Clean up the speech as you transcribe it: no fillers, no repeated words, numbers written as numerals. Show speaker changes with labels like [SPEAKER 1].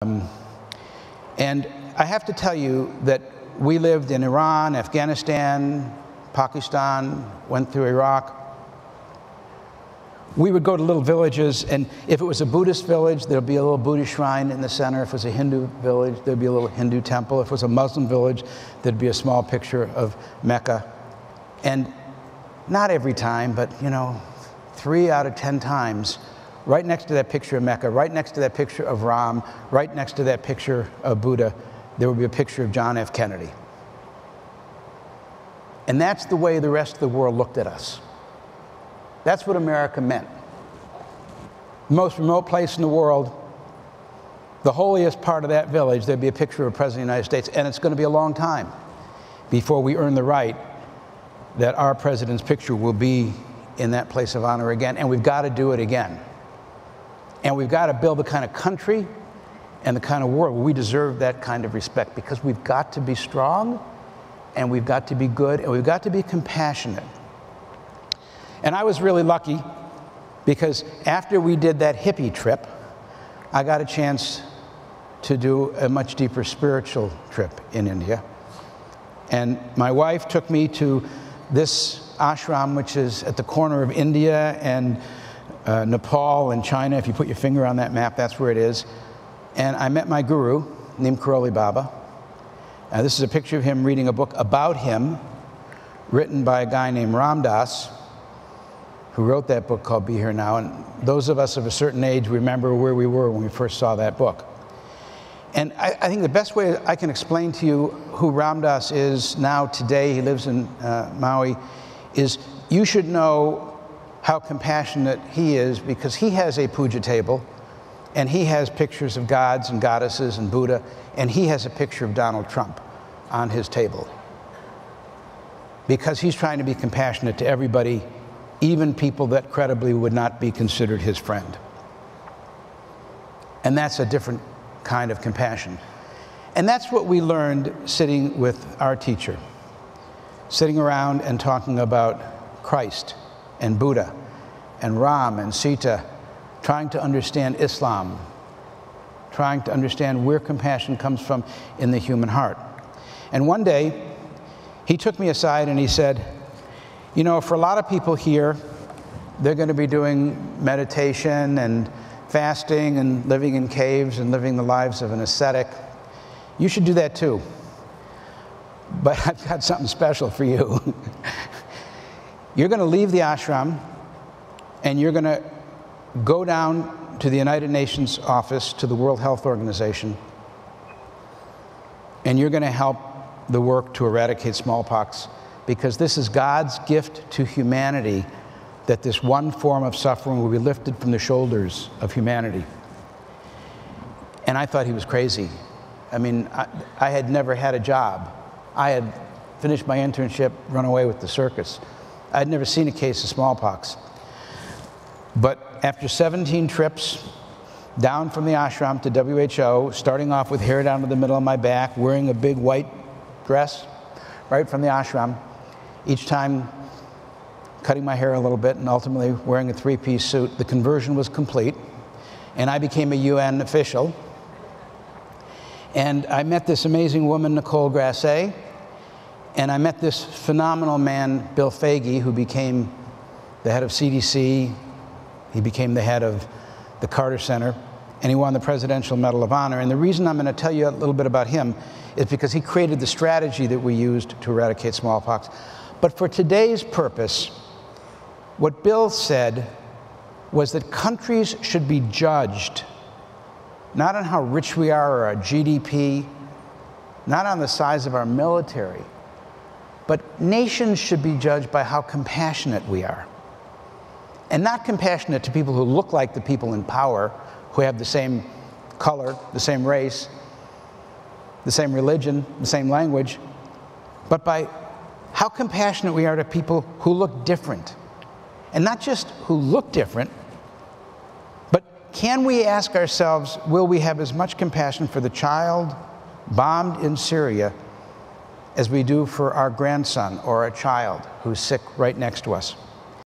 [SPEAKER 1] And I have to tell you that we lived in Iran, Afghanistan, Pakistan, went through Iraq. We would go to little villages, and if it was a Buddhist village, there'd be a little Buddhist shrine in the center. If it was a Hindu village, there'd be a little Hindu temple. If it was a Muslim village, there'd be a small picture of Mecca. And not every time, but 3 out of 10 times, right next to that picture of Mecca, right next to that picture of Ram, right next to that picture of Buddha, there would be a picture of John F. Kennedy. And that's the way the rest of the world looked at us. That's what America meant. The most remote place in the world, the holiest part of that village, there'd be a picture of a president of the United States, and it's going to be a long time before we earn the right that our president's picture will be in that place of honor again, and we've got to do it again. And we've got to build the kind of country and the kind of world where we deserve that kind of respect, because we've got to be strong, and we've got to be good, and we've got to be compassionate. And I was really lucky, because after we did that hippie trip, I got a chance to do a much deeper spiritual trip in India. And my wife took me to this ashram, which is at the corner of India and Nepal and China. If you put your finger on that map, that's where it is. And I met my guru, named Karoli Baba. This is a picture of him reading a book about him, written by a guy named Ram Dass, who wrote that book called Be Here Now. And those of us of a certain age remember where we were when we first saw that book. And I think the best way I can explain to you who Ram Dass is now today, he lives in Maui, is you should know how compassionate he is, because he has a puja table, and he has pictures of gods and goddesses and Buddha, and he has a picture of Donald Trump on his table, because he's trying to be compassionate to everybody, even people that credibly would not be considered his friend. And that's a different kind of compassion. And that's what we learned sitting with our teacher, sitting around and talking about Christ and Buddha and Ram and Sita, trying to understand Islam, trying to understand where compassion comes from in the human heart. And one day, he took me aside and he said, for a lot of people here, they're going to be doing meditation and fasting and living in caves and living the lives of an ascetic. You should do that too. But I've got something special for you. You're going to leave the ashram, and you're going to go down to the United Nations office, to the World Health Organization, and you're going to help the work to eradicate smallpox, because this is God's gift to humanity, that this one form of suffering will be lifted from the shoulders of humanity. And I thought he was crazy. I mean, I had never had a job. I had finished my internship, run away with the circus. I'd never seen a case of smallpox. But after 17 trips down from the ashram to WHO, starting off with hair down to the middle of my back, wearing a big white dress right from the ashram, each time cutting my hair a little bit, and ultimately wearing a 3-piece suit, the conversion was complete, and I became a UN official. And I met this amazing woman, Nicole Grasset, and I met this phenomenal man, Bill Foege, who became the head of CDC. He became the head of the Carter Center, and he won the Presidential Medal of Honor. And the reason I'm going to tell you a little bit about him is because he created the strategy that we used to eradicate smallpox. But for today's purpose, what Bill said was that countries should be judged not on how rich we are or our GDP, not on the size of our military, but nations should be judged by how compassionate we are. And not compassionate to people who look like the people in power, who have the same color, the same race, the same religion, the same language, but by how compassionate we are to people who look different. And not just who look different, but can we ask ourselves, will we have as much compassion for the child bombed in Syria as we do for our grandson or a child who's sick right next to us?